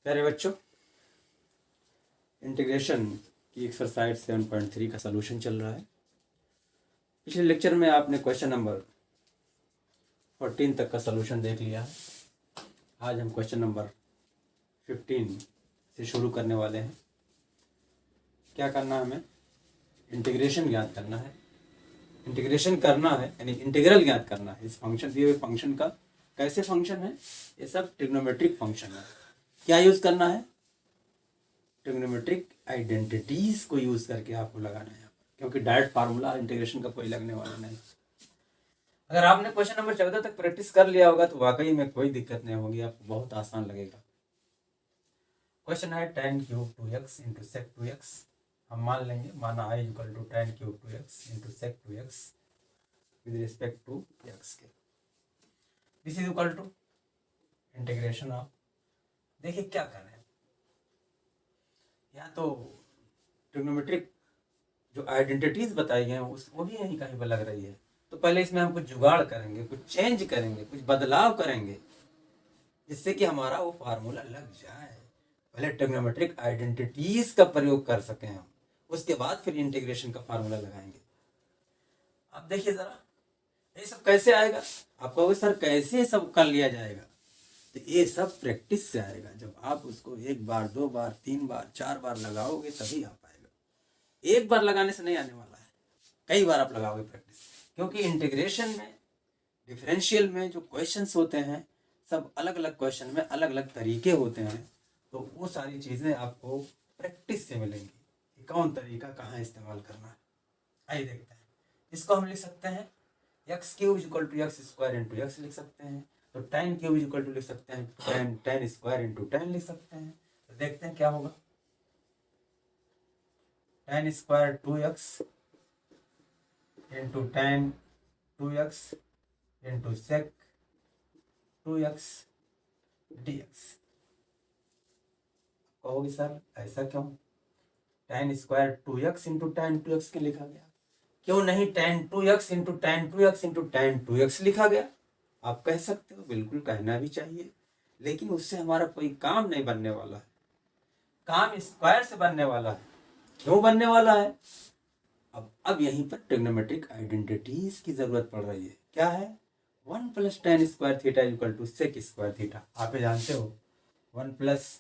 प्यारे बच्चों, इंटीग्रेशन की एक्सरसाइज 7.3 का सलूशन चल रहा है। पिछले लेक्चर में आपने क्वेश्चन नंबर 14 तक का सलूशन देख लिया है। आज हम क्वेश्चन नंबर 15 से शुरू करने वाले हैं। क्या करना है हमें? इंटीग्रेशन ज्ञात करना है। इंटीग्रेशन करना है यानी इंटीग्रल ज्ञात करना है। इस फंक्शन दिए हुए फंक्शन का कैसे फंक्शन है? ये सब ट्रिग्नोमेट्रिक फंक्शन है। क्या यूज़ करना है? ट्रिग्नोमेट्रिक आइडेंटिटीज को यूज करके आपको लगाना है, क्योंकि डायरेक्ट फार्मूला इंटीग्रेशन का कोई लगने वाला नहीं। अगर आपने क्वेश्चन नंबर 14 तक प्रैक्टिस कर लिया होगा तो वाकई में कोई दिक्कत नहीं होगी, आपको बहुत आसान लगेगा। क्वेश्चन है tan cube 2x into sec 2x। हम मान लेंगे, माना i equal to tan cube 2x into sec 2x with respect to x के। This is equal to integration of, देखिए क्या करें, या तो ट्रिग्नोमेट्रिक जो आइडेंटिटीज बताई गई हैं वो भी यहीं कहीं पर लग रही है, तो पहले इसमें हम कुछ जुगाड़ करेंगे, कुछ चेंज करेंगे, कुछ बदलाव करेंगे जिससे कि हमारा वो फार्मूला लग जाए। पहले ट्रिग्नोमेट्रिक आइडेंटिटीज का प्रयोग कर सकें हम, उसके बाद फिर इंटीग्रेशन का फार्मूला लगाएंगे। अब देखिए जरा ये सब कैसे आएगा। आप कहोगे सर कैसे सब कर लिया जाएगा? तो ये सब प्रैक्टिस से आएगा। जब आप उसको एक बार, दो बार, तीन बार, चार बार लगाओगे तभी आ पाएगा। एक बार लगाने से नहीं आने वाला है, कई बार आप लगाओगे प्रैक्टिस। क्योंकि इंटीग्रेशन में, डिफरेंशियल में जो क्वेश्चंस होते हैं सब अलग अलग क्वेश्चन में अलग अलग तरीके होते हैं, तो वो सारी चीज़ें आपको प्रैक्टिस से मिलेंगी कि कौन तरीका कहाँ इस्तेमाल करना है। आइए देखते हैं। इसको हम लिख सकते हैं x cube equal to x square into x लिख सकते हैं। तो tan क्यूब इक्वल टू लिख सकते हैं tan स्क्वायर इंटू tan लिख सकते हैं। तो देखते हैं क्या होगा। tan square 2x into tan 2x into sec 2x dx। कहोगे सर ऐसा क्यों? tan square 2x into tan 2x क्यों लिखा गया? क्यों नहीं tan 2x into tan 2x into tan 2x लिखा गया? आप कह सकते हो, बिल्कुल कहना भी चाहिए, लेकिन उससे हमारा कोई काम नहीं बनने वाला है। काम स्क्वायर से बनने वाला है। क्यों बनने वाला है? अब यहीं पर ट्रिग्नोमेट्रिक आइडेंटिटीज की जरूरत पड़ रही है। क्या है? 1 plus tan square theta equal to sec square theta. आप जानते हो 1 प्लस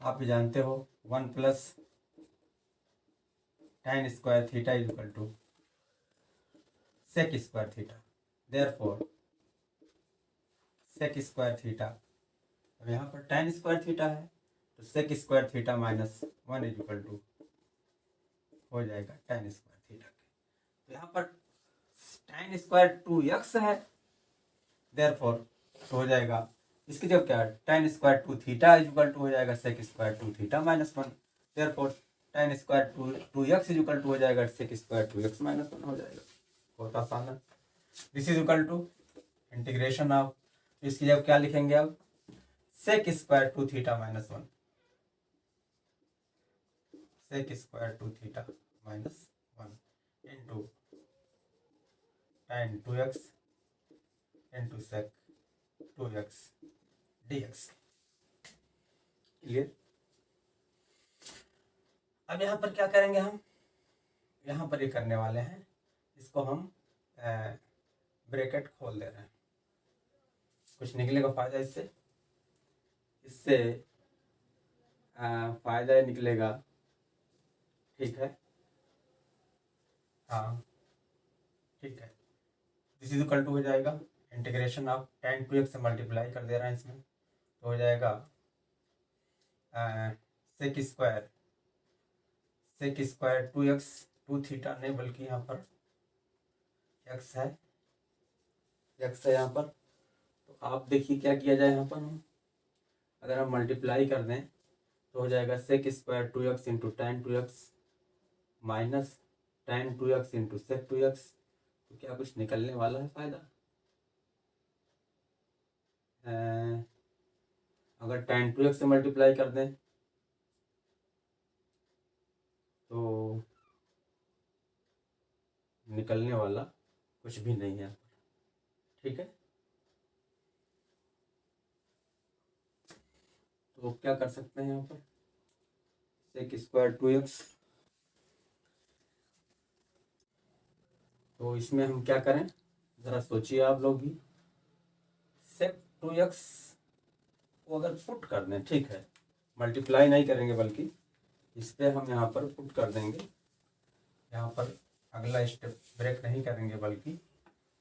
आप भी जानते हो 1 plus tan square theta equal to sec square theta. Therefore sec square theta, अब यहाँ पर tan स्क्वायर थीटा है तो sec square theta minus 1 is equal to हो जाएगा tan स्क्वायर थीटा के। तो यहाँ पर tan स्क्वायर 2x है, देयरफॉर तो हो जाएगा इसकी जब क्या है tan square 2 theta is equal to हो जाएगा sec square 2 theta minus 1। Therefore tan square 2x is equal to हो जाएगा सेक स्क्वायर 2x माइनस 1 हो जाएगा। बहुत आसान है। This is equal to integration of, इसकी जब क्या लिखेंगे अब sec square 2 theta minus 1, sec square 2 theta minus 1 into tan 2x into sec 2x dx। Clear? अब यहाँ पर क्या करेंगे हम? यहाँ पर ये करने वाले हैं, इसको हम ब्रैकेट खोल दे रहे हैं। कुछ निकलेगा फायदा इससे? इससे फायदा निकलेगा, ठीक है, हाँ ठीक है। दिस इज इक्वल टू हो जाएगा इंटीग्रेशन ऑफ tan 2x से मल्टीप्लाई कर दे रहे हैं इसमें, तो हो जाएगा सेक स्क्वायर 2x 2 थीटा नहीं बल्कि यहाँ पर x है, यहाँ पर। तो आप देखिए क्या किया जाए यहाँ पर, हम अगर हम मल्टीप्लाई कर दें तो हो जाएगा sec square 2x into tan 2x minus tan 2x into sec 2x। तो क्या कुछ निकलने वाला है फायदा? अगर tan 2x से मल्टीप्लाई कर दें तो निकलने वाला कुछ भी नहीं है। ठीक है, तो क्या कर सकते हैं यहाँ पर, सेक स्क्वायर 2x। तो इसमें हम क्या करें, ज़रा सोचिए आप लोग भी। सेक 2x को अगर पुट कर दें, ठीक है, मल्टीप्लाई नहीं करेंगे बल्कि इस पर हम यहाँ पर पुट कर देंगे। यहाँ पर अगला स्टेप ब्रेक नहीं करेंगे बल्कि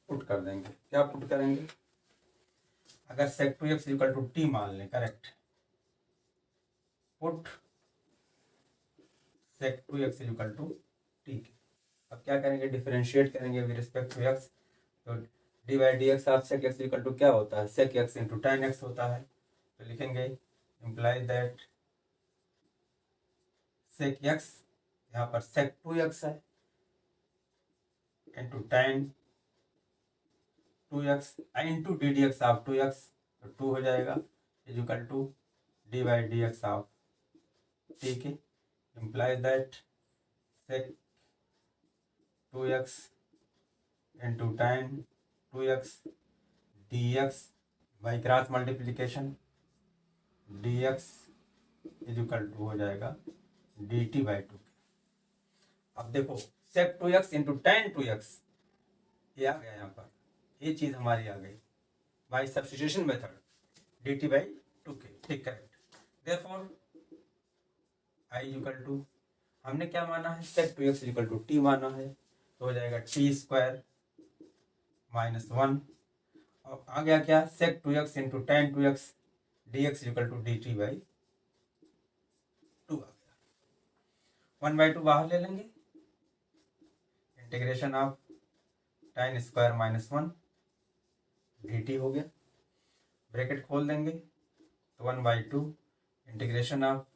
पुट कर देंगे। क्या पुट करेंगे, अगर सेक 2x इक्वल टू टी मान लें, correct, put sec 2x equal to t. अब क्या करेंगे, डिफरेंशिएट करेंगे विद रिस्पेक्ट टू x। तो d by d x of sec x equal to क्या होता है, sec x into tan x होता है। तो लिखेंगे इम्प्लाई दैट सेक एक्स, यहाँ पर सेक 2x है, into tan 2x into d d x of 2x, तो 2 हो जाएगा, equal to d by d x of, ठीक है, imply that sec 2x into tan 2x dx by cross multiplication dx equal to हो जाएगा dt by 2। अब देखो सेक 2x into tan 2x ये आ गया, यहाँ पर ये चीज़ हमारी आ गई by substitution method dt by 2k, ठीक, correct. Therefore i equal to, हमने क्या माना है, सेक 2x इक्वल टू टी माना है, तो हो जाएगा टी स्क्वायर माइनस 1, और आ गया क्या, sec 2x into tan 2x dx equal to dt by 2 आ गया। 1/2 बाहर ले लेंगे, integration of tan square minus 1 dt हो गया, ब्रैकेट खोल देंगे, तो 1/2 integration of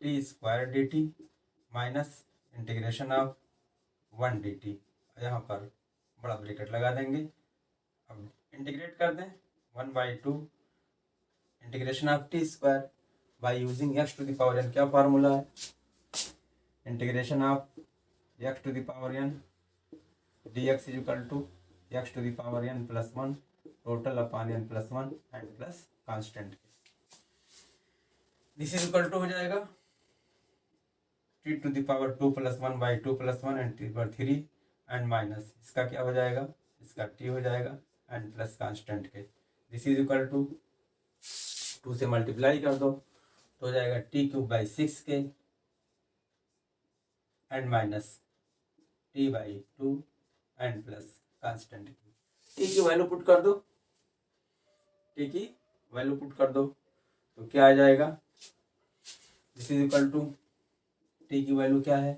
t square dt minus integration of 1 dt, यहाँ पर बड़ा ब्रैकेट लगा देंगे। अब इंटीग्रेट कर दें, 1/2 integration of t square by using x to the power n, क्या फार्मूला है, integration of x to the power n dx equal to x to the power n plus 1 total upon n plus 1 and plus constant. This is equal to हो जाएगा t to the power 2 plus 1 by 2 plus 1 and t power 3 and minus इसका क्या हो जाएगा, इसका T हो जाएगा and plus constant के। दिस इज इक्वल टू 2 से मल्टीप्लाई कर दो तो हो जाएगा टी क्यूब बाई 6 के and minus T by 2 and plus constant की। टी की वैल्यू पुट कर दो, टी की वैल्यू पुट कर दो तो क्या आ जाएगा, this is equal to, t की वैल्यू क्या है,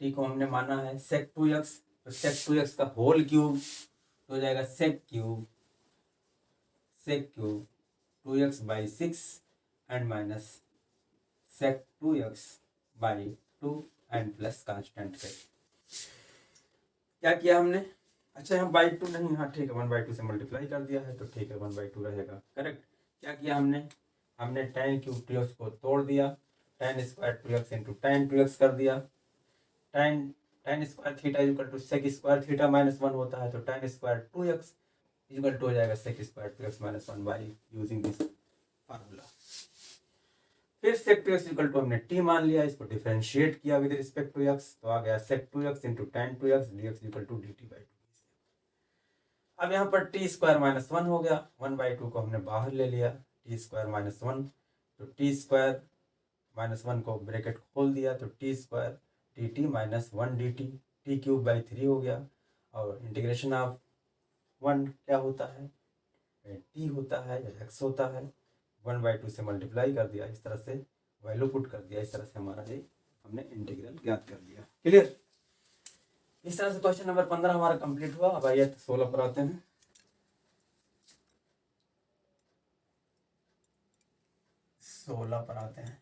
टी को हमने माना है सेक 2x, तो सेक 2x का होल क्यूब तो हो जाएगा sec cube 2x by 6 and minus sec 2x by 2 and plus constant के। क्या किया हमने, अच्छा हम बाई 2 नहीं, हाँ ठीक है, 1/2 से मल्टीप्लाई कर दिया है तो ठीक है 1/2 रहेगा, करेक्ट। क्या किया हमने, हमने tan क्यूब 2x को तोड़ दिया, tan square 2x into tan 2x कर दिया, tan square theta equal to sec square theta minus 1 होता है, तो tan square 2x equal to हो जाएगा sec square 2x minus 1 by using this formula. फिर सेक 2x इक्वल टू हमने t मान लिया, इसको डिफरेंशिएट किया विद रिस्पेक्ट टू x, तो आ गया sec 2x into tan 2x dx equal to dt by 2। अब यहाँ पर टी स्क्वायर माइनस 1 हो गया, 1/2 को हमने बाहर ले लिया, टी स्क्वायर माइनस 1, तो टी स्क्वायर माइनस 1 को ब्रैकेट खोल दिया तो T square T T minus 1 D T, T cube by 3 हो गया, और इंटीग्रेशन ऑफ 1 क्या होता है, टी होता है या एक्स होता है, 1/2 से मल्टीप्लाई कर दिया, इस तरह से वैल्यू पुट कर दिया, इस तरह से हमारा ये हमने इंटीग्रल ज्ञात कर लिया। क्लियर, इस तरह से क्वेश्चन नंबर 15 हमारा कंप्लीट हुआ। अब आइए 16 पर आते हैं। 16 पर आते हैं।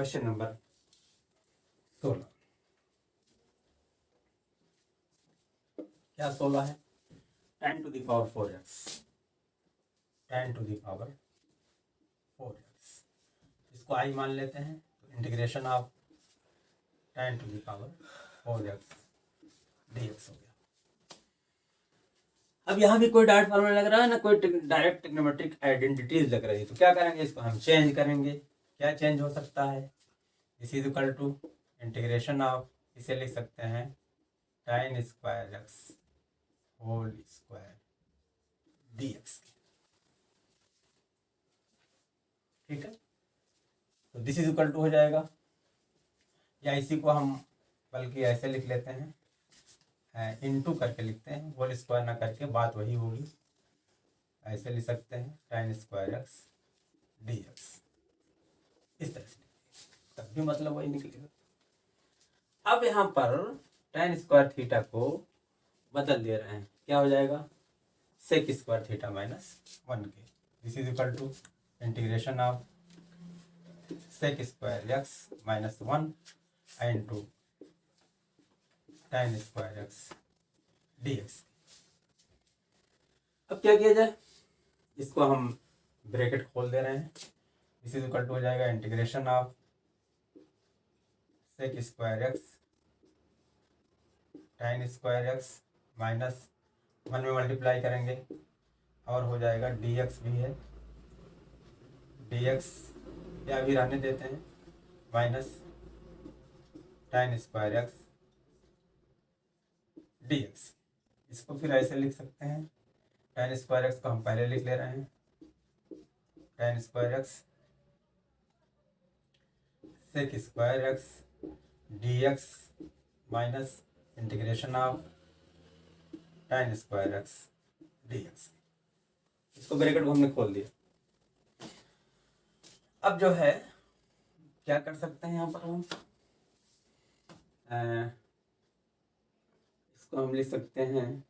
Question number 16। क्या 16 है? 10 to the power 4x, 10 to the power 4x, इसको आई मान लेते हैं, तो integration of 10 to the power 4x dx हो गया। अब यहाँ भी कोई डायरेक्ट फार्मूला लग रहा है ना, कोई डायरेक्ट ट्रिग्नोमेट्रिक आइडेंटिटीज लग रही है, तो क्या करेंगे, इसको हम चेंज करेंगे। क्या चेंज हो सकता है? This is equal to integration of, इसे लिख सकते हैं tan square x whole square dx। ठीक है, तो दिस इज इक्वल टू हो जाएगा, या इसी को हम बल्कि ऐसे लिख लेते हैं, इनटू करके लिखते हैं, होल स्क्वायर ना करके, बात वही होगी। ऐसे लिख सकते हैं tan स्क्वायर एक्स dx, इस तरह से तब भी मतलब वही निकलेगा। अब यहाँ पर tan स्क्वायर थीटा को बदल दे रहे हैं, क्या हो जाएगा, सेक स्क्वायर थीटा माइनस 1 के। This is equal to integration of sec square x minus 1 into tan square x dx। अब क्या किया जाए, इसको हम ब्रैकेट खोल दे रहे हैं, दिस इज इक्वल टू हो जाएगा integration of sec square x tan square x minus 1 में मल्टीप्लाई करेंगे और हो जाएगा dx भी है, dx या भी रहने देते हैं, minus tan square x dx। इसको फिर ऐसे लिख सकते हैं, tan स्क्वायर एक्स को हम पहले लिख ले रहे हैं, tan square x sec square x dx minus integration of tan square x dx। इसको ब्रैकेट को हमने खोल दिया। अब जो है क्या कर सकते हैं, यहाँ पर हम इसको हम लिख सकते हैं,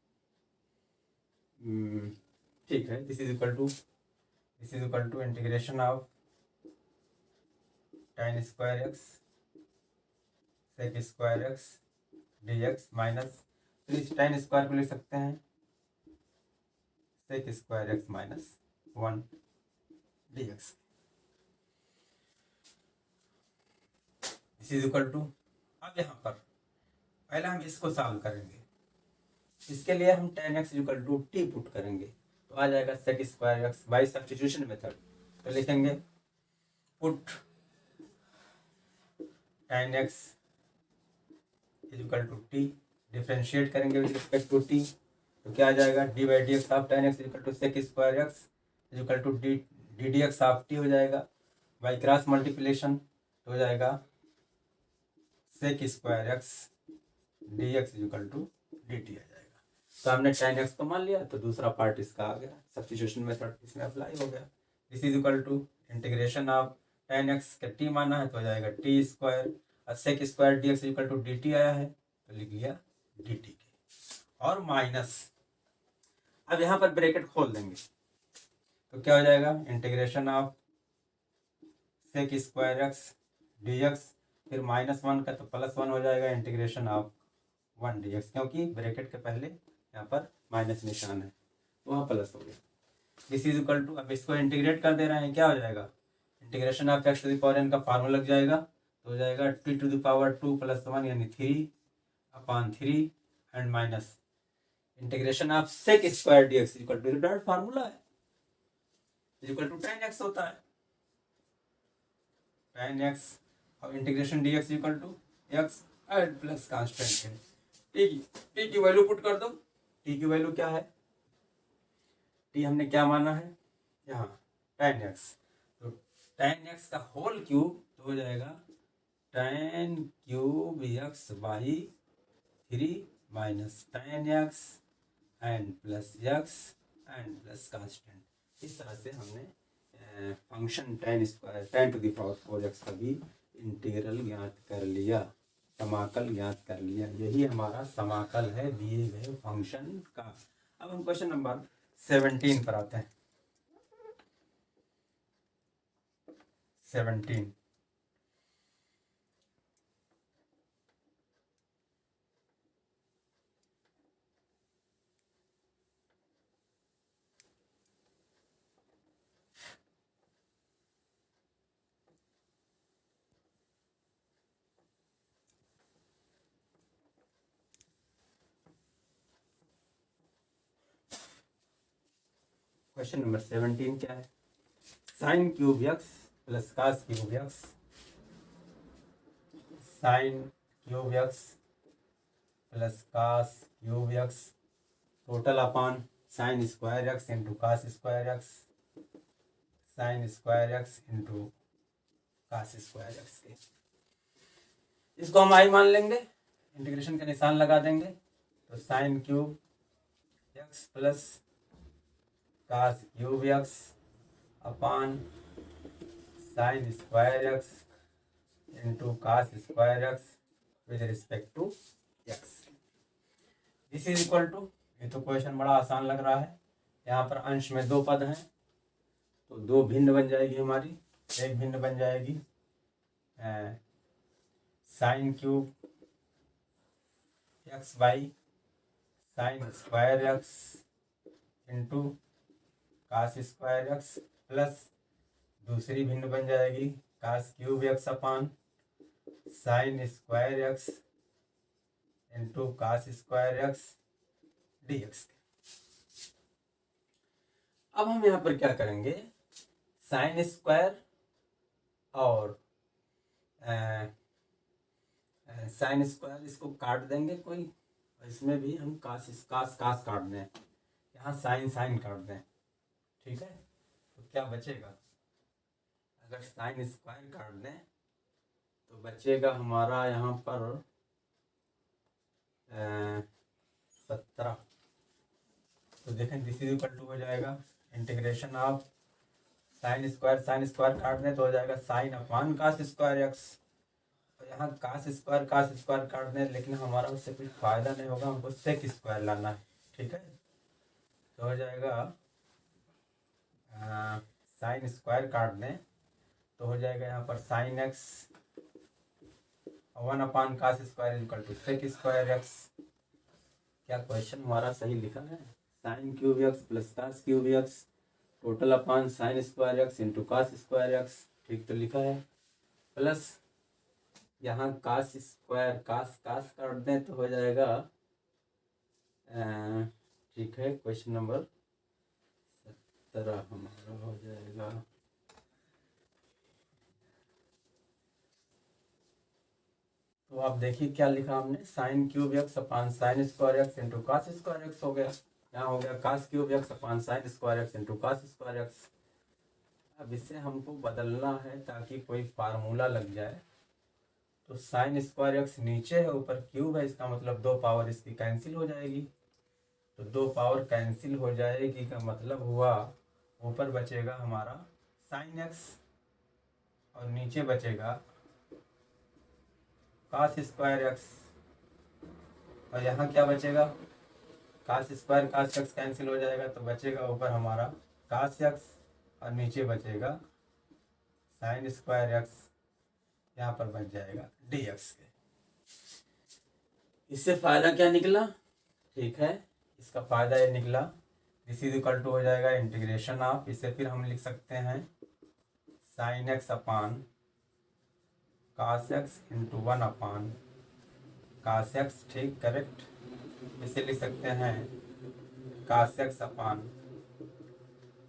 ठीक है, this is equal to integration of tan square x sec square x dx minus, तो इस tan स्क्वायर को लिख सकते हैं sec square x minus 1 dx। This is equal to, अब यहाँ पर पहले हम इसको सॉल्व करेंगे, इसके लिए हम tan x equal to T put करेंगे, तो आ जाएगा sec square x by substitution method. तो लिखेंगे put tan x equal to t, differentiate करेंगे विद रिस्पेक्ट टू टी, तो क्या आ जाएगा, d by d x of tan x equal to sec square x equal to d d x of t हो जाएगा, by cross multiplication हो जाएगा sec square x d x equal to d T आ जाएगा। तो हमने tan x को मान लिया, तो दूसरा पार्ट इसका आ गया, सब्स्टिट्यूशन मेथड इसमें अप्लाई हो गया। This is equal to integration of tan x का t माना है, तो हो जाएगा टी स्क्वायर, और sec square d x equal to d t आया है, तो लिख लिया डी टी के, और माइनस, अब यहाँ पर ब्रैकेट खोल देंगे, तो क्या हो जाएगा, integration of sec square x d x, फिर माइनस 1 का तो प्लस 1 हो जाएगा, इंटीग्रेशन ऑफ 1 dx, क्योंकि ब्रैकेट के पहले यहाँ पर माइनस निशान है, वहाँ प्लस हो गया। दिस इज इक्वल टू, अब इसको इंटीग्रेट कर दे रहे हैं, क्या हो जाएगा, integration of x to the power n का फार्मूला लग जाएगा, तो हो जाएगा t to the power 2 plus 1 यानी 3/3 and minus integration of sec square dx equal to direct formula है, इक्वल टू tan x होता है, tan x और integration dx equal to x and plus constant है, टी की value put कर दो, T की वैल्यू क्या है, टी हमने क्या माना है यहाँ tan x, तो tan x का होल क्यूब तो हो जाएगा tan cube x by 3 minus tan x and plus x and plus constant. इस तरह से हमने function tan to the power 4x का भी इंटीग्रल ज्ञात कर लिया, समाकल ज्ञात कर लिया। यही हमारा समाकल है दिए गए फंक्शन का। अब हम क्वेश्चन नंबर 17 पर आते हैं। 17 क्वेश्चन नंबर 17 क्या है? Sine cube x plus cos cube x, sine cube x plus cos cube x total upon sine square x into cos square x, sine square x into cos square x के, इसको हम आई मान लेंगे, integration का निशान लगा देंगे। तो sine cube x plus cos cube x upon sine square x into cos square x with respect to x, this is equal to, ये तो क्वेश्चन बड़ा आसान लग रहा है। यहाँ पर अंश में दो पद हैं तो दो भिन्न बन जाएगी हमारी, एक भिन्न बन जाएगी sine cube x by sine square x into cos square x, plus दूसरी भिन्न बन जाएगी cos cube x upon sine square x into cos square x d x. अब हम यहाँ पर क्या करेंगे, साइन स्क्वायर और साइन स्क्वायर इसको काट देंगे कोई, और इसमें भी हम कास कास काट दें, यहाँ साइन साइन काट दें, ठीक है। तो क्या बचेगा, अगर साइन स्क्वायर काट दें तो बचेगा हमारा यहाँ पर 17। तो देखें दिस इज इक्वल टू हो जाएगा इंटीग्रेशन ऑफ साइन स्क्वायर काट दें तो हो जाएगा sine upon cos square x, तो यहाँ कास स्क्वायर काट दें, लेकिन हमारा उससे कुछ फायदा नहीं होगा, हमको सेक स्क्वायर लाना है, ठीक है। तो हो जाएगा साइन स्क्वायर काट दें तो हो जाएगा यहाँ पर sine x 1 upon cos square equal to sec square x. क्या क्वेश्चन हमारा सही लिखा है? Sine cube x plus cos cube x total upon sine square x into cos square x, ठीक तो लिखा है, प्लस यहाँ कास स्क्वायर कास काट दें तो हो जाएगा, ठीक है, क्वेश्चन नंबर 17 हमारा हो जाएगा। तो आप देखिए क्या लिखा हमने, sine cube x upon sine square x into cos square x हो गया, यहाँ हो गया cos cube x upon sine square x into cos square x. अब इसे हमको बदलना है ताकि कोई फार्मूला लग जाए। तो साइन स्क्वायर एक्स नीचे है, ऊपर क्यूब है, इसका मतलब दो पावर इसकी कैंसिल हो जाएगी, तो दो पावर कैंसिल हो जाएगी का मतलब हुआ ऊपर बचेगा हमारा साइन एक्स और नीचे बचेगा कास स्क्वायर एक्स, और यहाँ क्या बचेगा, कास स्क्वायर कास एक्स कैंसिल हो जाएगा तो बचेगा ऊपर हमारा कास एक्स और नीचे बचेगा साइन स्क्वायर एक्स, यहाँ पर बच जाएगा डी एक्स के। इससे फायदा क्या निकला, ठीक है, इसका फायदा ये निकला, दिस इज इक्वल टू हो जाएगा इंटीग्रेशन ऑफ, इसे फिर हम लिख सकते हैं sine x upon cos x into 1 upon cos x, ठीक करेक्ट। इसे लिख सकते हैं cos x upon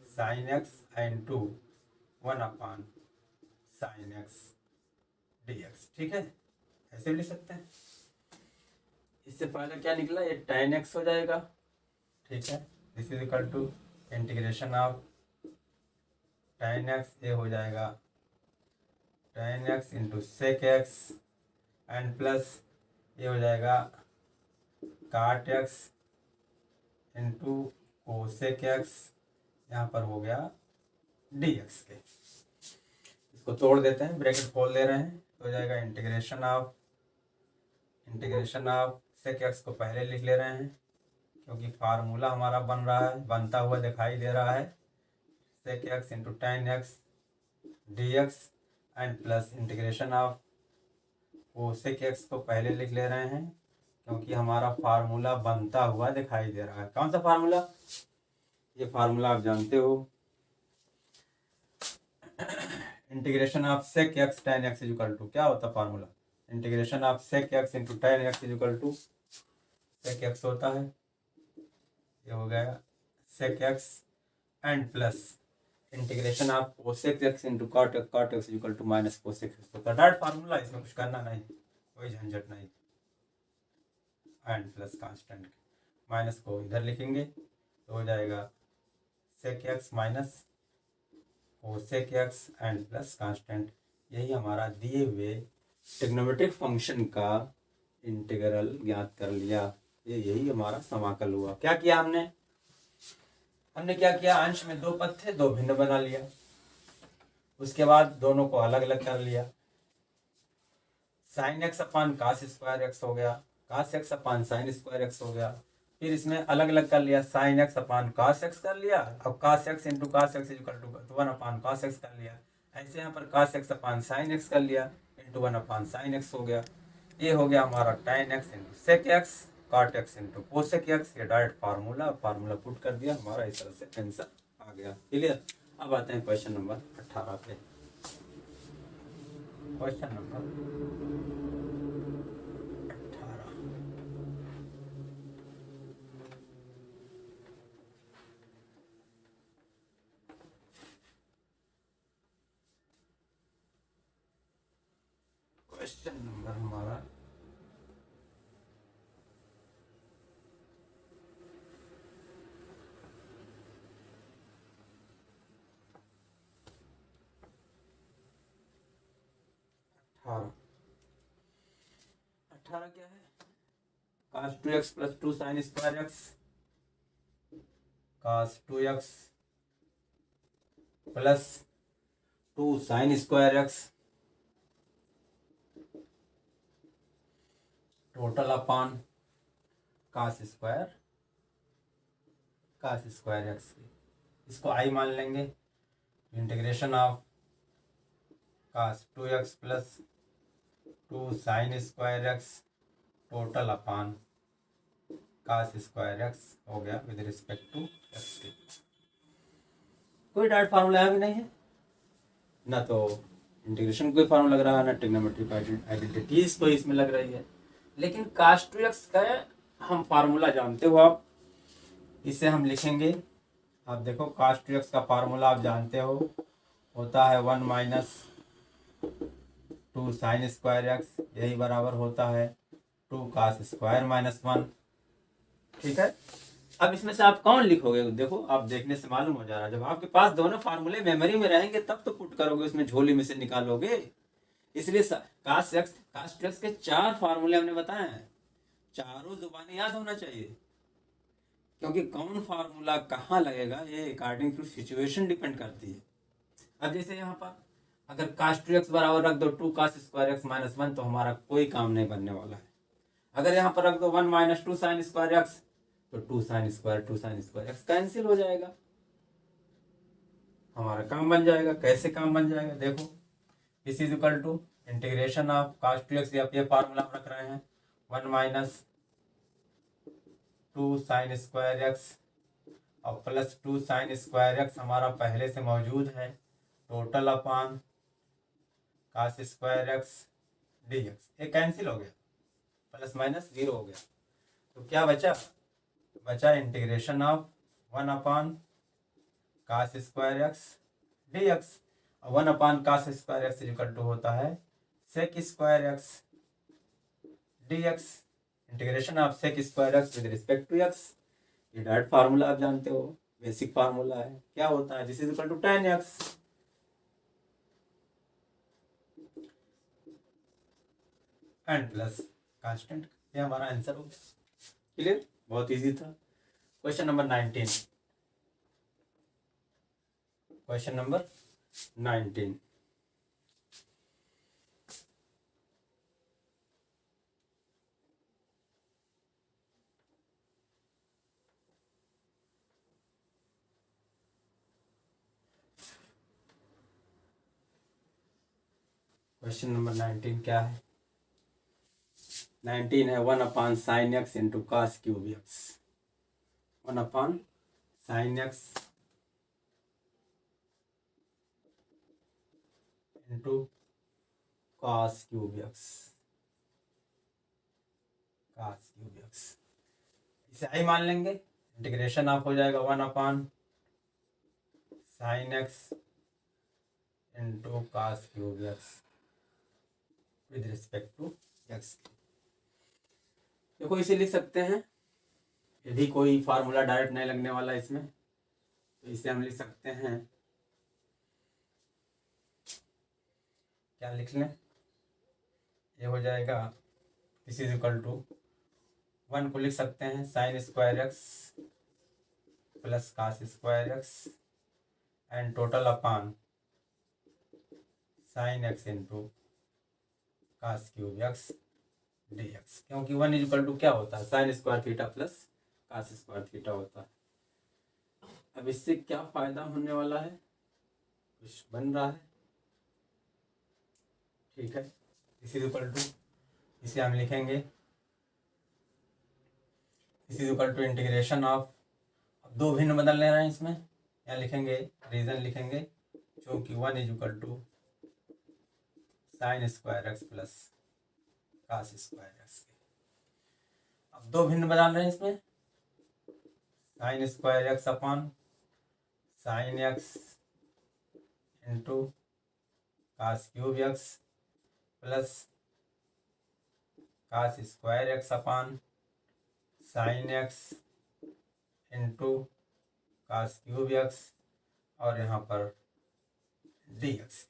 sine x into 1 upon sine x d x, ठीक है, ऐसे भी लिख सकते हैं। इससे पहले क्या निकला, ये tan x हो जाएगा, ठीक है, this is equal to integration of tan x, ये हो जाएगा tan x into sec x and plus ये हो जाएगा काट एक्स इंटू कोसेक एक्स, यहाँ पर हो गया डी एक्स के। इसको तोड़ देते हैं, ब्रैकेट खोल दे रहे हैं, तो हो जाएगा इंटीग्रेशन ऑफ सेक एक्स को पहले लिख ले रहे हैं क्योंकि फार्मूला हमारा बन रहा है, बनता हुआ दिखाई दे रहा है, sec x into tan x d x and plus integration of cosec x को पहले लिख ले रहे हैं क्योंकि हमारा फार्मूला बनता हुआ दिखाई दे रहा है। कौन सा फार्मूला, ये फार्मूला आप जानते हो, integration of sec x tan x equal to, क्या होता formula, integration of sec x into tan x equal to sec x होता है, ये हो गया sec x and plus integration of cosec x into cot x equal to minus cosec x. तो direct formula, इसमें कुछ करना नहीं, कोई झंझट नहीं। एंड प्लस कांस्टेंट, माइनस को इधर लिखेंगे तो हो जाएगा sec x minus cosec x and plus constant. यही हमारा दिए हुए ट्रिग्नोमेट्रिक फंक्शन का इंटीग्रल ज्ञात कर लिया। यही हमारा समाकल हुआ। क्या किया हमने क्या किया, अंश में दो पद थे, दो भिन्न बना लिया। उसके बाद दोनों को अलग अलग कर लिया। Sine x upon cos square x हो गया, cos x upon sine square x हो गया। फिर इसमें अलग अलग कर लिया, sine x upon cos x कर लिया। अब cos x into cos x equal to 1 upon cos x कर लिया। ऐसे यहाँ पर cos x upon sine x कर लिया, इंटू 1 अपान साइन एक्स हो गया। ये हो गया हमारा tan x into sec x, cot x into cosec x. ये डायरेक्ट फार्मूला पुट कर दिया, हमारा इस तरह से आंसर आ गया। क्लियर। अब आते हैं क्वेश्चन नंबर 18 पे। क्वेश्चन नंबर 18, क्वेश्चन नंबर हमारा 18 क्या है, cos 2x plus 2 sine square x, cos 2x plus 2 sine square x total upon cos square x. इसको आई मान लेंगे। Integration of cos 2x plus 2 sine square x total upon cos square x हो गया with respect to x के। कोई direct formula भी नहीं है, ना तो इंटीग्रेशन कोई फार्मूला लग रहा है, ना ट्रिग्नोमेट्रिक आइडेंटिटीज कोई इसमें लग रही है। लेकिन cos 2x का हम फार्मूला जानते हो आप, इसे हम लिखेंगे। आप देखो cos 2x का फार्मूला आप जानते हो, होता है 1 माइनस 2 साइन स्क्वायर एक्स, यही बराबर होता है 2 cos स्क्वायर माइनस 1। ठीक है। अब इसमें से आप कौन लिखोगे, देखो आप देखने से मालूम हो जा रहा है। जब आपके पास दोनों फार्मूले मेमोरी में रहेंगे तब तो पुट करोगे, उसमें झोली में से निकालोगे। इसलिए cos 2x के 4 फार्मूले हमने बताए हैं, चारों जुबानी याद होना चाहिए। क्योंकि कौन फार्मूला कहाँ लगेगा ये अकॉर्डिंग टू सिचुएशन डिपेंड करती है। अब जैसे यहाँ पर अगर cos 2x बराबर रख दो 2 cos स्क्वायर एक्स माइनस 1 तो हमारा कोई काम नहीं बनने वाला है। अगर यहाँ पर रख दो 1 माइनस 2 साइन स्क्वायर एक्स तो 2 साइन स्क्वायर एक्स कैंसिल हो जाएगा, हमारा काम बन जाएगा। कैसे काम बन जाएगा देखो, this is equal to integration of cos 2x, ये फार्मूला हम रख रहे हैं 1 माइनस 2 साइन स्क्वायर एक्स और प्लस 2 साइन स्क्वायर एक्स हमारा पहले से मौजूद है, total upon cos square x d x. ये कैंसिल हो गया, प्लस माइनस 0 हो गया। तो क्या बचा integration of 1 upon cos square x d x. 1 upon cos square x equal to होता है sec square x d x. Integration of sec square x with respect to x. ये डायरेक्ट फार्मूला आप जानते हो, बेसिक फार्मूला है। क्या होता है, this is equal to tan x and plus constant. ये हमारा आंसर हो गया। क्लियर, बहुत इजी था। Question number 19, question number 19, question number 19 क्या है, 19 है 1 upon sine x into cos cube x. 1 upon sine x into cos cube x, इसे आई मान लेंगे। इंटीग्रेशन ऑफ हो जाएगा 1 upon sine x into cos cube x with respect to x. देखो इसे लिख सकते हैं, यदि कोई फार्मूला डायरेक्ट नहीं लगने वाला इसमें, तो इसे हम लिख सकते हैं, क्या लिख लें, ये हो जाएगा दिस इज इक्वल टू 1 को लिख सकते हैं sine square x plus cos square x and total upon sine x into cos cube x d x, क्योंकि 1 इज इक्वल टू क्या होता है, sine square theta plus cos square theta होता है। अब इससे क्या फायदा होने वाला है, कुछ बन रहा है, ठीक है। इस इज इक्वल टू, इसे हम लिखेंगे इस is equal to integration of, अब दो भिन्न बदल ले रहे हैं इसमें, यहाँ लिखेंगे रीजन लिखेंगे, क्योंकि 1 is equal to sine square x plus cos square x. अब दो भिन्न बदल रहे हैं इसमें, sine square x upon sine x into cos cube x plus cos square x upon sine x into cos cube x और यहाँ पर डी एक्स।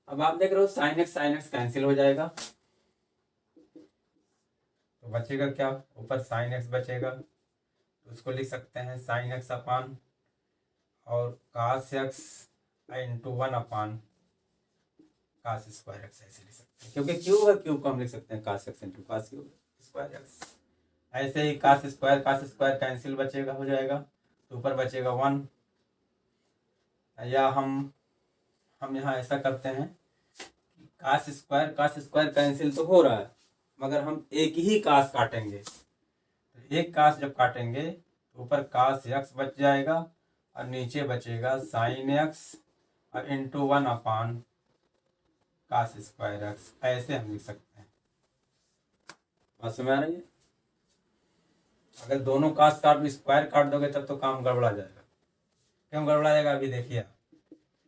अब आप देख रहे हो साइन एक्स कैंसिल हो जाएगा, तो बचेगा क्या, ऊपर साइन एक्स बचेगा, तो उसको लिख सकते हैं साइन एक्स अपॉन और cos x into 1 upon cos square x, ऐसे लिख सकते हैं, क्योंकि क्यूब है, क्यूब को हम लिख सकते हैं cos x into cos cube square x. ऐसे ही कास स्क्वायर कैंसिल बचेगा, हो जाएगा, तो ऊपर बचेगा 1, या हम यहाँ ऐसा करते हैं कि कास स्क्वायर कैंसिल तो हो रहा है, मगर हम एक ही कास काटेंगे, तो एक कास जब काटेंगे तो ऊपर कास एक्स बच जाएगा और नीचे बचेगा साइन एक्स और into 1 upon cos square x, ऐसे हम लिख सकते हैं। बात समझ आ रही है, अगर दोनों कास काट स्क्वायर काट दोगे तब तो काम गड़बड़ा जाएगा। क्यों गड़बड़ा जाएगा, अभी देखिए,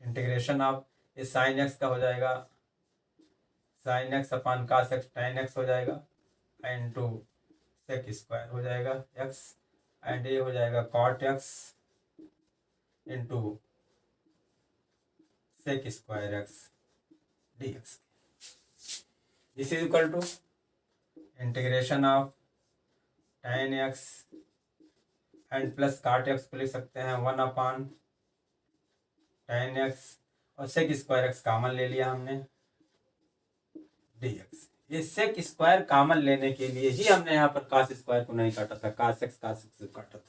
इंटीग्रेशन ऑफ ये साइन एक्स का हो जाएगा sine x upon cos x ten x हो जाएगा इंटू सेक स्क्वायर हो जाएगा एक्स, एंड ये हो जाएगा cot x into sec square x d x. This is equal to integration of tan x and plus cot x को लिख सकते हैं 1 अपॉन टेन एक्स और सेक स्क्वायर एक्स कामन ले लिया हमने डी एक्स। ये सेक स्क्वायर कामन लेने के लिए ही हमने यहाँ पर कास स्क्वायर को नहीं काटा था, कास एक्स काटा था।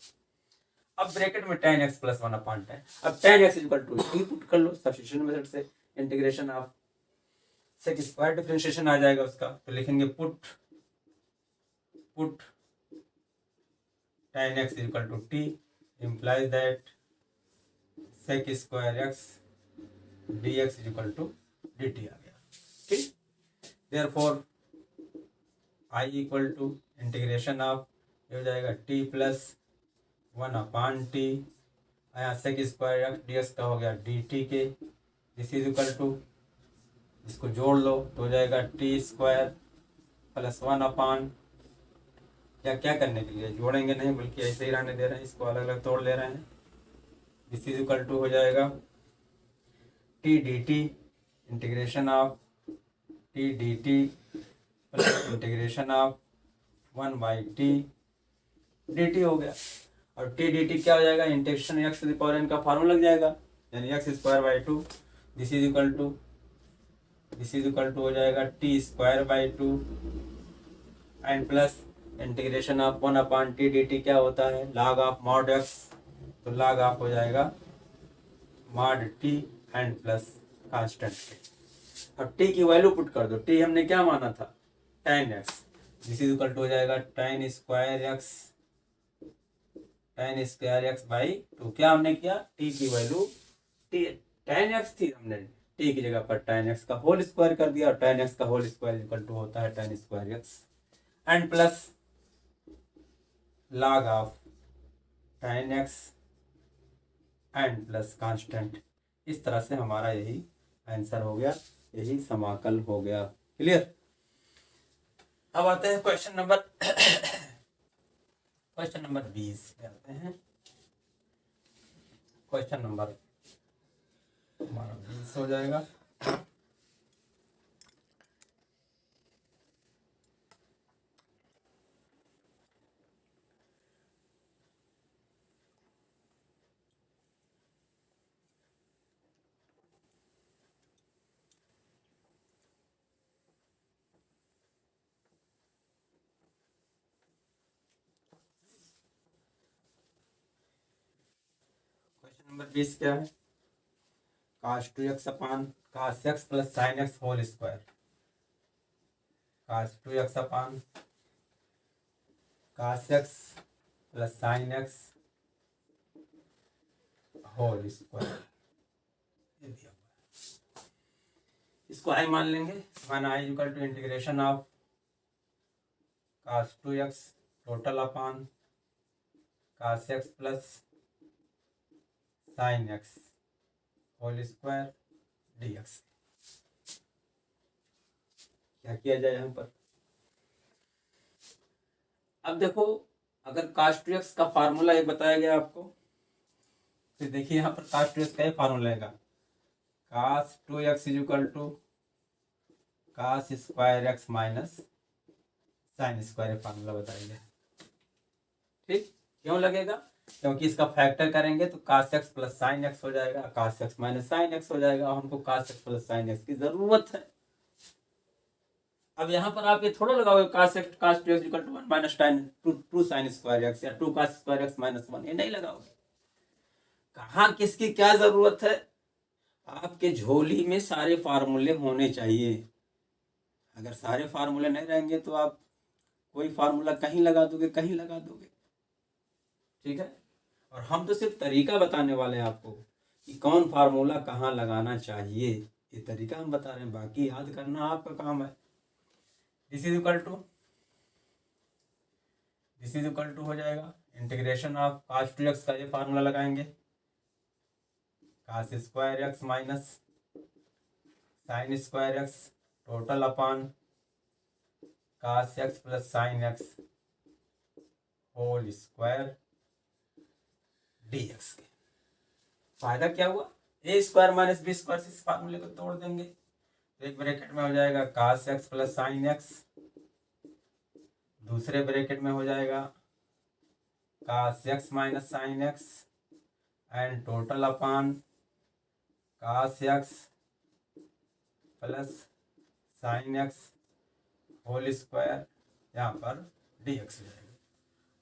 अब ब्रैकेट में ten x plus 1 upon ten, अब ten x equal to T put कर लो सब्स्टिट्यूशन मेथड से, integration of sec square differentiation आ जाएगा उसका, तो लिखेंगे put tan x equal to T implies that sec square x d x equal to d T आ गया, ठीक। Therefore i equal to integration of, ये हो जाएगा t प्लस 1 अपॉन टी, यहाँ sec square x d x का हो गया डी टी के, दिस इज इक्वल टू, इसको जोड़ लो तो हो जाएगा टी स्क्वायर प्लस 1 अपॉन, क्या करने के लिए जोड़ेंगे नहीं बल्कि ऐसे ही रहने दे रहे हैं, इसको अलग अलग तोड़ ले रहे हैं। दिस इज इक्वल टू हो जाएगा t d t integration of t d t plus integration of 1 by t d t हो गया, और टी डी टी क्या हो जाएगा, integration x to the power n का फार्मूला लग जाएगा, यानी x square by 2, this is equal to हो जाएगा t square by 2 and plus integration of 1 upon t d t क्या होता है, log ऑफ मॉड एक्स, तो log ऑफ हो जाएगा mod T and plus constant के। अब टी की वैल्यू पुट कर दो, टी हमने क्या माना था tan x, this is equal to हो जाएगा tan स्क्वायर एक्स बाई 2, क्या हमने किया, टी की वैल्यू tan एक्स थी, हमने टी की जगह पर tan एक्स का होल स्क्वायर कर दिया, और tan एक्स का होल स्क्वायर इक्वल टू होता है tan square x and plus log of tan x and plus constant. इस तरह से हमारा यही आंसर हो गया, यही समाकल हो गया। क्लियर। अब आते हैं क्वेश्चन नंबर 20 पे आते हैं। क्वेश्चन नंबर हमारा 20 हो जाएगा। क्वेश्चन नंबर 20 क्या है? cos 2x upon cos x plus sin x whole square. cos 2x upon cos x plus sin x whole square, ये दिया हुआ है। इसको आई मान लेंगे। माना आई equal to integration of cos 2x total upon cos x plus sin x whole square dx। क्या किया जाए यहाँ पर? अब देखो, अगर cos 2x का फार्मूला एक बताया गया आपको, तो देखिए यहाँ पर cos 2x का ही फार्मूला आएगा। cos 2x is equal to cos square x minus sine square formula बताएंगे। ठीक, क्यों लगेगा? क्योंकि इसका फैक्टर करेंगे तो cos x plus sine x हो जाएगा, cos x minus sine x हो जाएगा, और हमको cos x plus sine x की जरूरत है। अब यहाँ पर आप ये थोड़ा लगाओगे cos 2x equal to 1 minus two sine square x या 2 cos स्क्वायर x माइनस 1, ये नहीं लगाओगे। कहाँ किसकी क्या जरूरत है? आपके झोली में सारे फार्मूले होने चाहिए। अगर सारे फार्मूले नहीं रहेंगे तो आप कोई फार्मूला कहीं लगा दोगे, कहीं लगा दोगे। ठीक है, और हम तो सिर्फ तरीका बताने वाले हैं आपको कि कौन फार्मूला कहाँ लगाना चाहिए, ये तरीका हम बता रहे हैं, बाकी याद करना आपका काम है। दिस इज इक्वल टू हो जाएगा इंटीग्रेशन ऑफ cos 2x का ये फार्मूला लगाएंगे, cos square x minus sine square x total upon cos x plus sine x whole square dx के। फायदा क्या हुआ? A square minus B square से इस फार्मूले को तोड़ देंगे तो एक ब्रैकेट में हो जाएगा cos x plus sine x, दूसरे ब्रैकेट में हो जाएगा cos x minus sine x and total upon cos x plus sine x whole square, यहाँ पर dx हो जाएगा।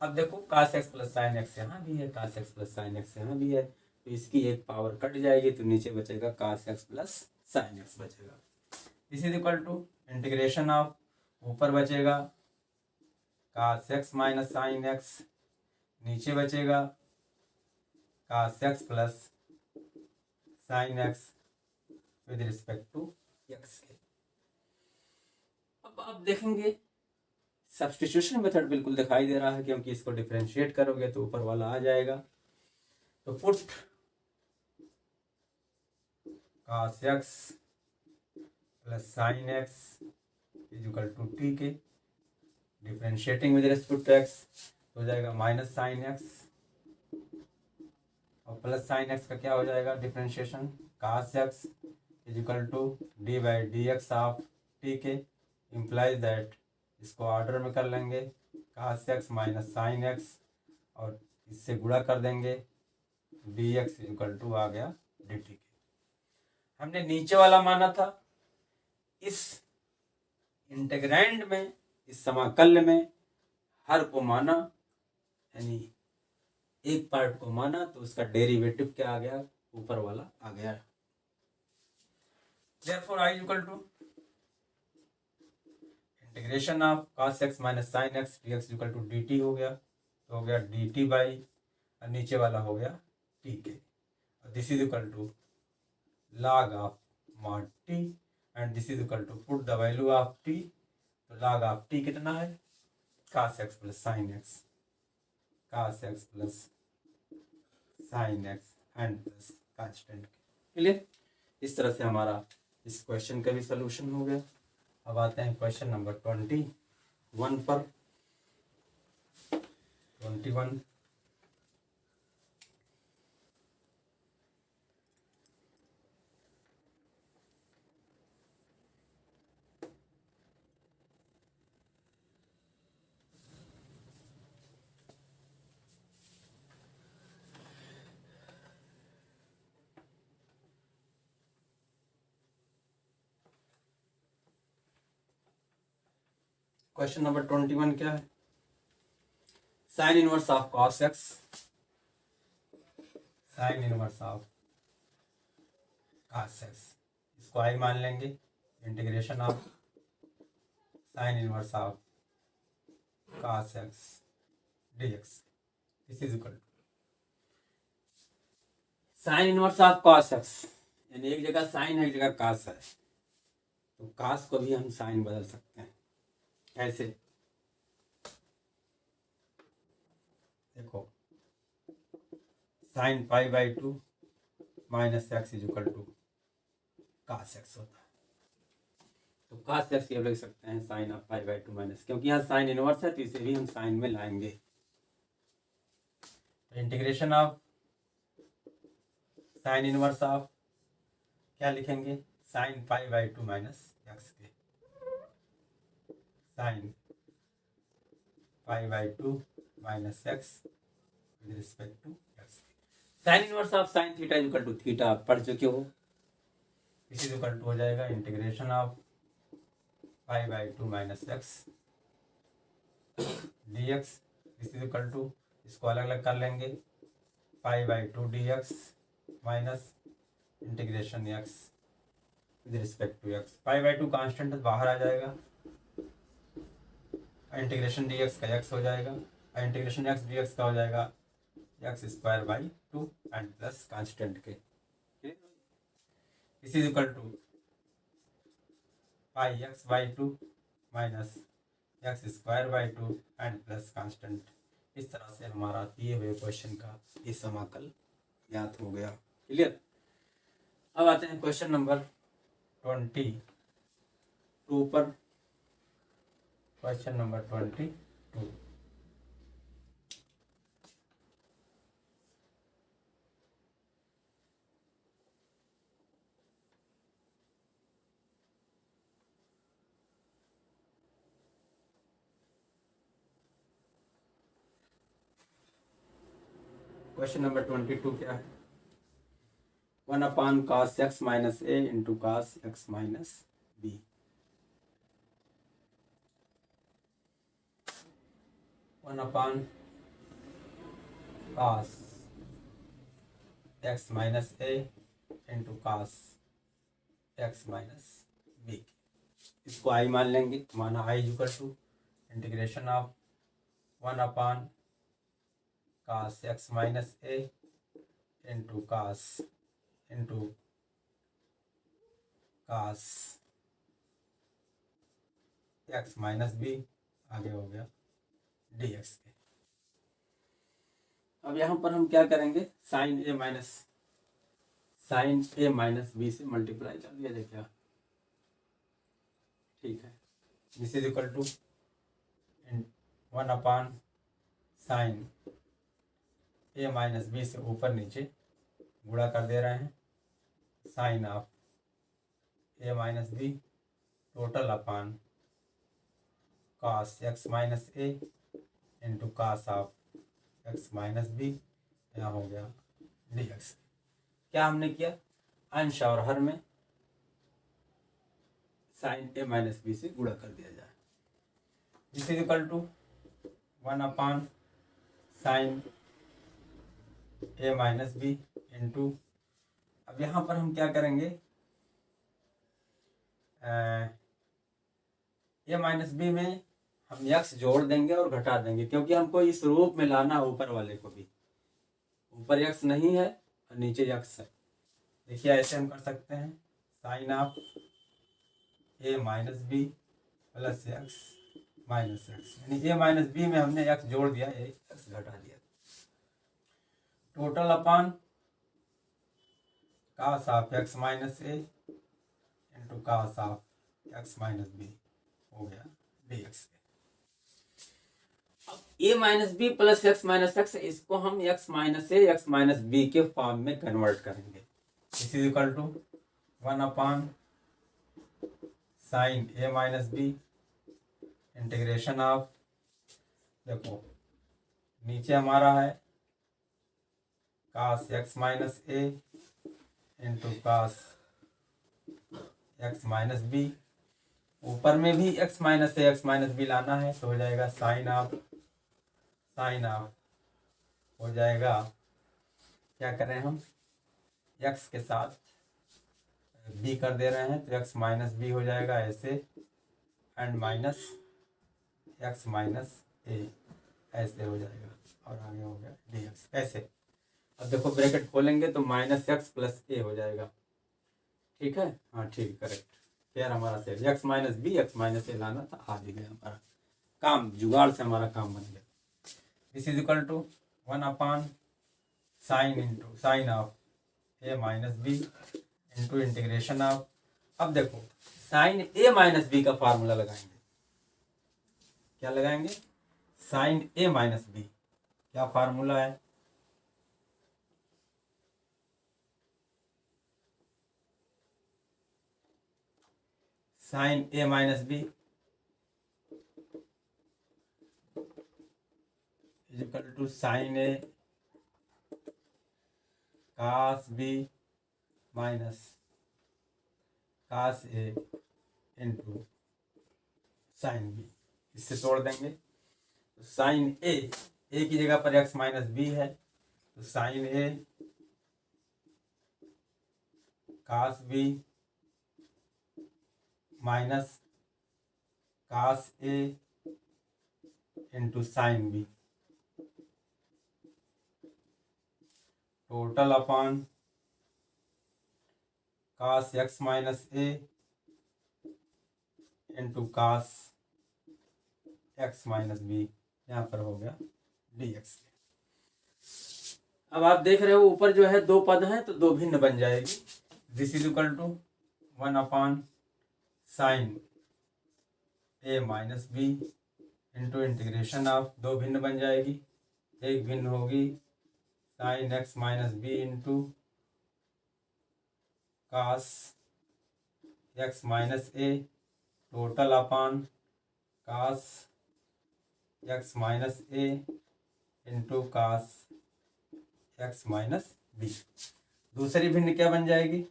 अब देखो cos x plus sine x यहाँ भी है, cos x plus sine x यहाँ भी है, तो इसकी एक पावर कट जाएगी तो नीचे बचेगा cos x plus sine x बचेगा। This is equal to integration of, ऊपर बचेगा cos x minus sine x, नीचे बचेगा cos x plus sine x with respect to x के। अब आप देखेंगे सब्स्टिट्यूशन मेथड बिल्कुल दिखाई दे रहा है, क्योंकि इसको डिफरेंशिएट करोगे तो ऊपर वाला आ जाएगा। तो put cos x plus sine x is equal to T के, differentiating with respect to x हो जाएगा माइनस साइन x, और प्लस साइन x का क्या हो जाएगा differentiation, cos x is equal to d by d x of T के, implies that, इसको ऑर्डर में कर लेंगे cos x minus sine x और इससे गुणा कर देंगे dx इक्वल टू आ गया dt के। हमने नीचे वाला माना था, इस इंटीग्रैंड में, इस समाकल में हर को माना, यानी एक पार्ट को माना तो उसका डेरिवेटिव क्या आ गया, ऊपर वाला आ गया। therefore I equal to integration of cos x minus sine x dx equal to dt हो गया, तो हो गया dt बाई, और नीचे वाला हो गया t के, और this is equal to log of mod t, and this is equal to put the value of t, तो log ऑफ t कितना है, cos x plus sine x, cos x plus sine x and plus constant. Clear? इस तरह से हमारा इस question का भी सोल्यूशन हो गया। अब आते हैं क्वेश्चन नंबर 21 पर। 21 क्वेश्चन नंबर 21 क्या है? Sine inverse of cos x, sine inverse of cos x, इसको आई मान लेंगे। Integration of sine inverse of cos x d x, this is equal to sine inverse of cos x, यानी एक जगह sign है एक जगह कॉस है, तो कॉस को भी हम साइन बदल सकते हैं। कैसे? देखो, sine pi by 2 minus x is equal to cos x होता है। तो कॉस एक्स ये लिख सकते हैं sine of pi by 2 minus, क्योंकि यहाँ साइन इनवर्स है तो इसे भी हम साइन में लाएंगे। Integration of sine inverse of क्या लिखेंगे? Sine pi by 2 minus x के, sine pi by 2 minus x with respect to x. Sine inverse of sine theta is equal to theta आप पढ़ चुके हो। इस इज इक्वल टू हो जाएगा integration of pi by 2 minus x d x. This is equal to, इसको अलग अलग कर लेंगे, pi by 2 d x minus integration x with respect to x. Pi by 2 constant बाहर आ जाएगा, इंटीग्रेशन डी एक्स का एक्स हो जाएगा, इंटीग्रेशन एक्स डी एक्स का हो जाएगा x square by 2 and plus constant के। This is equal to pi x by 2 minus x square by 2 and plus constant. इस तरह से हमारा दिए हुए क्वेश्चन का ये समाकल ज्ञात हो गया। क्लियर? अब आते हैं क्वेश्चन नंबर 22 पर। क्वेश्चन नंबर 22, क्वेश्चन नंबर 22 क्या है? 1 upon cos x minus a into cos x minus b. 1 upon cos x minus a into cos x minus b. इसको आई मान लेंगे, माना आई equal to integration of 1 upon cos x minus a into cos x minus b, आगे हो गया d x के। अब यहाँ पर हम क्या करेंगे? साइन ए माइनस बी से मल्टीप्लाई कर दिया जाए क्या? ठीक है। This is equal to 1 upon sine a minus b से ऊपर नीचे गुणा कर दे रहे हैं, sine of a minus b total upon cos x minus a into cos of x minus b, यहाँ हो गया डी एक्स। क्या हमने किया? अंश और हर में साइन ए माइनस बी से गुणा कर दिया जाए। This is equal to 1 upon sine a minus b into, अब यहाँ पर हम क्या करेंगे? ए माइनस बी में हम यक्स जोड़ देंगे और घटा देंगे, क्योंकि हमको इस रूप में लाना ऊपर वाले को भी। ऊपर यक्स नहीं है और नीचे यक्स है। देखिए ऐसे हम कर सकते हैं, sine of a minus b plus x minus x, यानी ए माइनस बी में हमने एक्स जोड़ दिया, एक्स घटा दिया। Total upon cos of x minus a into cos of x minus b हो गया डी एक्स। अब a minus b plus x, इसको हम x minus a x minus b के फॉर्म में कन्वर्ट करेंगे। This is equal to 1 sine a minus b integration of, देखो नीचे हमारा है cos x minus a into cos x minus b, ऊपर में भी x minus a x minus B लाना है तो हो जाएगा साइन ऑफ हो जाएगा, क्या करें हम एक्स के साथ बी कर दे रहे हैं तो एक्स माइनस बी हो जाएगा ऐसे, एंड माइनस एक्स माइनस ए ऐसे हो जाएगा, और आगे हो गया डी एक्स ऐसे। अब देखो ब्रैकेट खोलेंगे तो माइनस एक्स प्लस ए हो जाएगा, ठीक है, हाँ ठीक करेक्ट, फिर हमारा से x minus b x minus a लाना था, आ भी गया हमारा काम, जुगाड़ से हमारा काम बन गया। This is equal to 1 sine of a minus b into integration of, अब देखो साइन ए माइनस बी का फार्मूला लगाएंगे, क्या लगाएंगे, साइन ए माइनस बी, क्या फार्मूला है, sine a minus b is equal to sine a cos b minus cos a into sine b, इससे तोड़ देंगे तो साइन ए की जगह पर एक्स माइनस बी है तो sine a cos b minus cos a into sine b total upon cos x minus a into cos x minus b, यहाँ पर हो गया डी एक्स। अब आप देख रहे हो ऊपर जो है दो पद हैं तो दो भिन्न बन जाएगी। This is equal to 1 sine a minus b into integration of, दो भिन्न बन जाएगी, एक भिन्न होगी sine x minus b into cos x minus a total upon cos x minus a into cos x minus b, दूसरी भिन्न क्या बन जाएगी,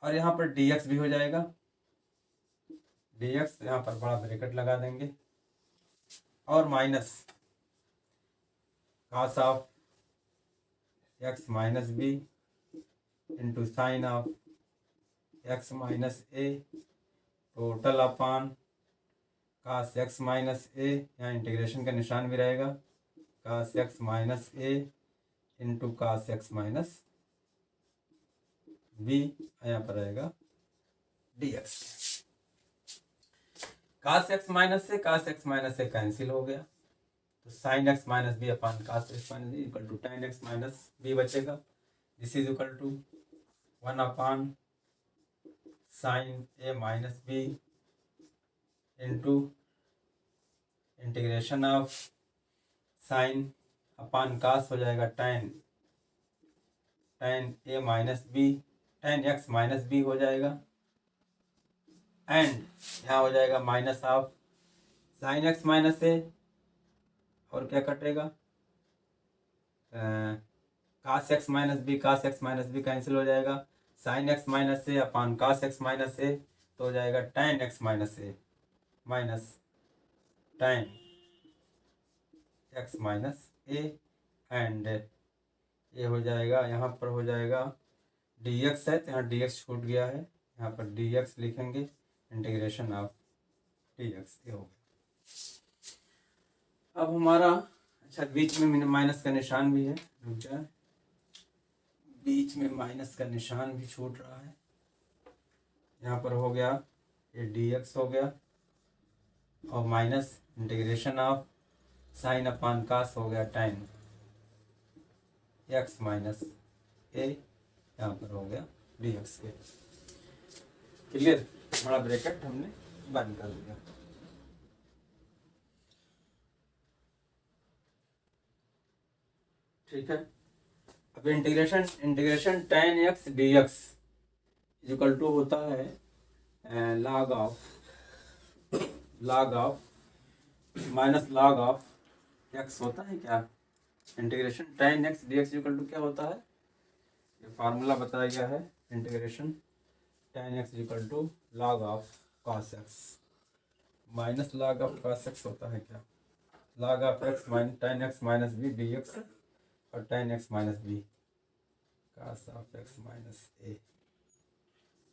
और यहाँ पर डी एक्स भी हो जाएगा, डी एक्स यहाँ पर बड़ा ब्रैकेट लगा देंगे, और minus cos of x minus b into sine of x minus a total upon cos x minus a, यहाँ इंटीग्रेशन का निशान भी रहेगा, cos x minus a into cos x minus b, यहाँ पर रहेगा d x. Cos x minus से cancel हो गया तो sine x minus b upon cos x minus b equal to tan x minus b बचेगा। This is equal to 1 sine a minus b into integration of sine upon cos हो जाएगा tan a minus b, tan x minus b हो जाएगा, and यहाँ हो जाएगा minus of sine x minus a, और क्या कटेगा cos x minus b cancel हो जाएगा, sine x minus a upon cos x minus a तो हो जाएगा tan x minus a minus tan x minus a, and ये हो जाएगा, यहाँ पर हो जाएगा डी एक्स है तो यहाँ डी एक्स छूट गया है, यहाँ पर डी एक्स लिखेंगे इंटीग्रेशन ऑफ डी एक्स, ये हो गया। अब हमारा अच्छा बीच में माइनस का निशान भी है, रुक जाए, बीच में माइनस का निशान भी छूट रहा है, यहाँ पर हो गया ये डी एक्स हो गया, और minus integration of sine upon cos हो गया tan एक्स माइनस ए यहाँ पर हो गया dx के। क्लियर, बड़ा ब्रैकेट हमने बंद कर दिया। ठीक है, अब integration tan x dx equal to होता है log of minus log of x होता है क्या। Integration tan x dx equal to क्या होता है, ये फार्मूला बताया गया है। Integration tan x equal to log of cos x minus log of cos x होता है क्या, log of x tan x minus b dx और tan x minus b cos of x minus a।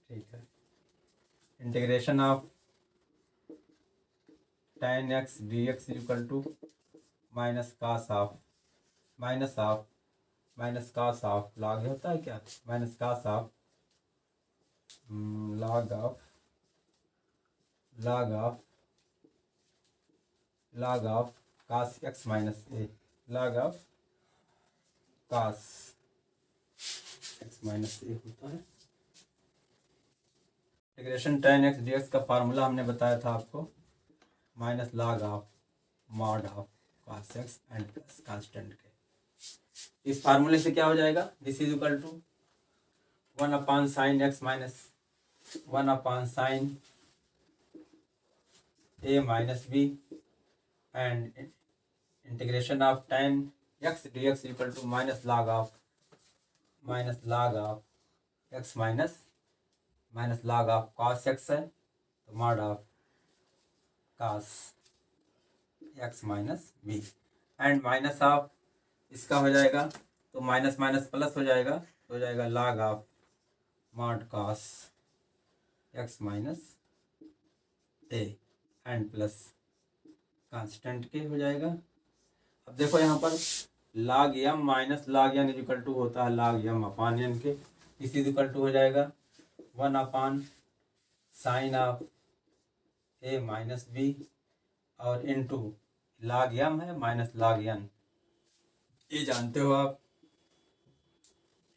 ठीक है, integration of tan x dx equal to minus cos of minus cos of log होता है क्या, minus cos of log of cos x minus a, log of cos x minus a होता है। Integration tan x dx का formula हमने बताया था आपको, minus log of mod of cos x and plus constant K. इस फार्मूले से क्या हो जाएगा, this is equal to 1/sin x minus 1/sin a minus b and integration of tan x dx equal to minus log of x minus log of cos x है तो mod of cos x minus b and minus of इसका हो जाएगा तो minus minus plus हो जाएगा, तो हो जाएगा log of mod cos x minus a and plus constant K हो जाएगा। अब देखो यहाँ पर log m minus log n equal to होता है log m अपान n के, इसी इक्वल टू हो जाएगा 1/sin of a minus b और इनटू log m है माइनस log n, ये जानते हो आप,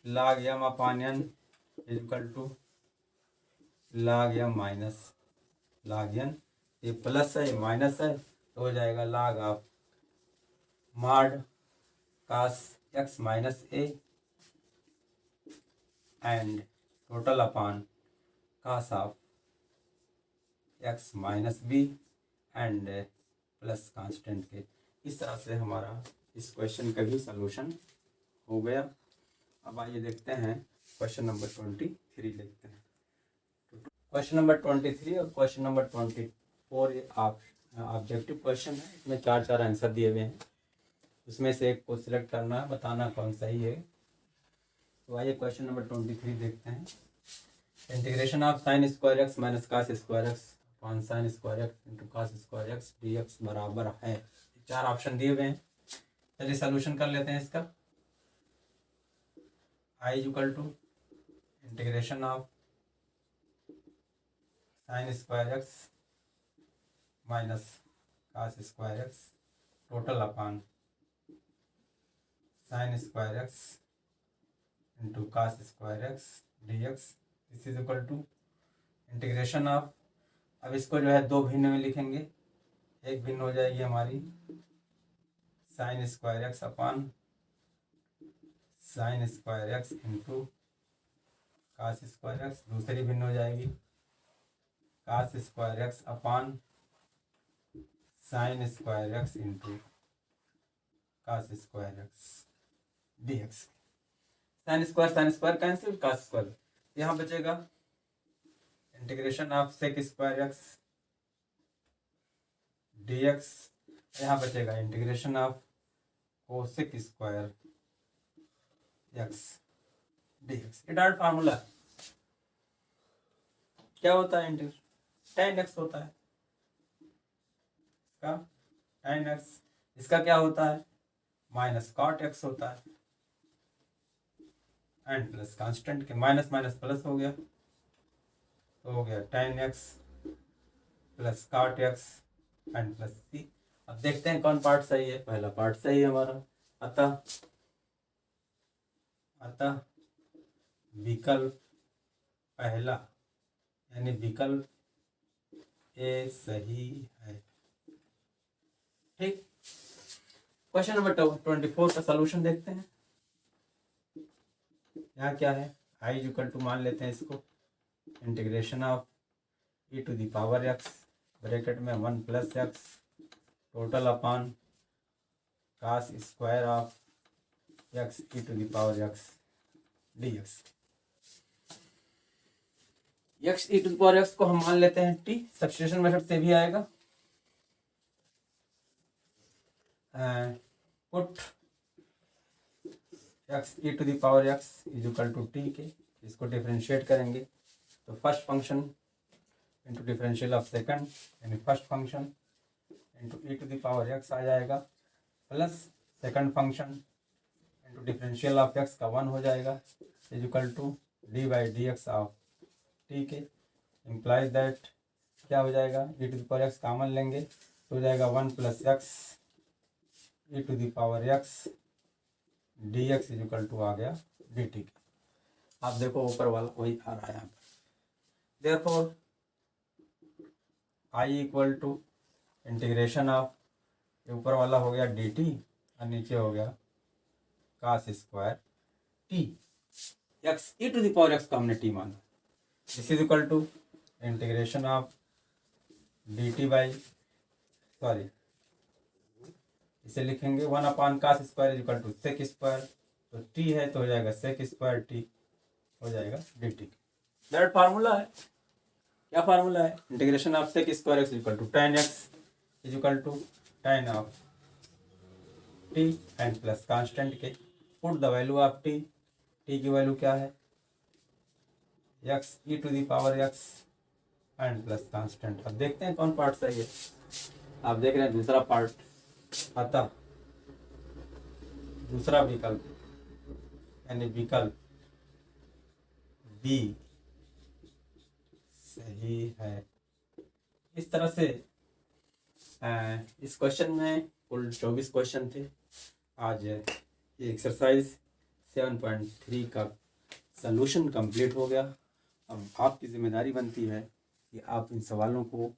log m upon n equal to log m minus log n, ये प्लस है ये माइनस है तो हो जाएगा log of mod cos x minus a and total upon cos of x minus b and plus constant K. इस तरह से हमारा इस क्वेश्चन का भी सलूशन हो गया। अब आइए देखते हैं क्वेश्चन नंबर 23 देखते हैं। क्वेश्चन नंबर 23 और क्वेश्चन नंबर 24 ये ऑब्जेक्टिव क्वेश्चन है, इसमें 4 आंसर दिए हुए हैं, उसमें से एक को सिलेक्ट करना है, बताना कौन सही है। तो आइए क्वेश्चन नंबर 23 देखते हैं। Integration of sine square x minus cos square x upon sine square x into cos square x d x बराबर है। 4 ऑप्शन दिए हुए हैं, चलिए सॉल्यूशन कर लेते हैं इसका। I equal to integration of sine square x minus cos square x total upon sine square x into cos square x d x, this is equal to integration of, अब इसको जो है 2 भिन्न में लिखेंगे, एक भिन्न हो जाएगी हमारी sine square x upon sine square x into cos square x, दूसरी भिन्न हो जाएगी cos square x upon sine square x into cos square x d x. Sine square cancel, cos square यहाँ बचेगा integration of sec square x d x, यहाँ बचेगा integration of cosec square x d x. ये direct formula क्या होता है, integration tan x होता है, इसका tan x, इसका क्या होता है माइनस cot x होता है एंड प्लस कांस्टेंट के, माइनस माइनस प्लस हो गया तो हो गया tan x plus cot x and plus c। अब देखते हैं कौन पार्ट सही है, पहला पार्ट सही है हमारा, अतः विकल्प पहला यानी विकल्प ए सही है। ठीक, क्वेश्चन नंबर 24 का सॉल्यूशन देखते हैं। यहाँ क्या है, आई इज इक्वल टू मान लेते हैं इसको integration of e to the power x bracket में 1 plus x total upon cos square of x e to the power x d x. X e to the power x को हम मान लेते हैं टी, सब्स्टिट्यूशन मेथड से भी आएगा। Put x e to the power x is equal to T के, इसको डिफरेंशिएट करेंगे तो first function into differential of second यानी first function into e to the power x आ जाएगा, plus second function into differential of x का 1 हो जाएगा is equal to d by d x of T के। Implies that क्या हो जाएगा, e to the power x common लेंगे तो हो जाएगा 1 plus x e to the power x d x is equal to आ गया डी टी। आप देखो ऊपर वाला वही आ रहा है यहाँ पर। Therefore I equal to integration of ऊपर वाला हो गया डी टी और नीचे हो गया cos square t x e to the power x को हमने टी माना। This is equal to integration of d t by sorry इसे लिखेंगे 1 upon cos square is equal to sec square, तो टी है तो हो जाएगा सेक स्क्वायर टी हो जाएगा डी टी। दैट फार्मूला है, क्या फार्मूला है, integration of sec square x equal to tan x is equal to tan of t and plus constant के। Put the value of t, t की value क्या है x e to the power x and plus constant. अब देखते हैं कौन part सही है। आप देख रहे हैं दूसरा पार्ट, अतः दूसरा विकल्प यानी विकल्प बी सही है। इस तरह से इस क्वेश्चन में कुल 24 क्वेश्चन थे। आज ये एक्सरसाइज 7.3 का सलूशन कंप्लीट हो गया। अब आपकी जिम्मेदारी बनती है कि आप इन सवालों को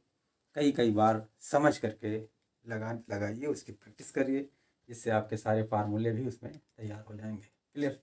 कई बार समझ करके लगाइए, उसकी प्रैक्टिस करिए, जिससे आपके सारे फार्मूले भी उसमें तैयार हो जाएंगे। क्लियर।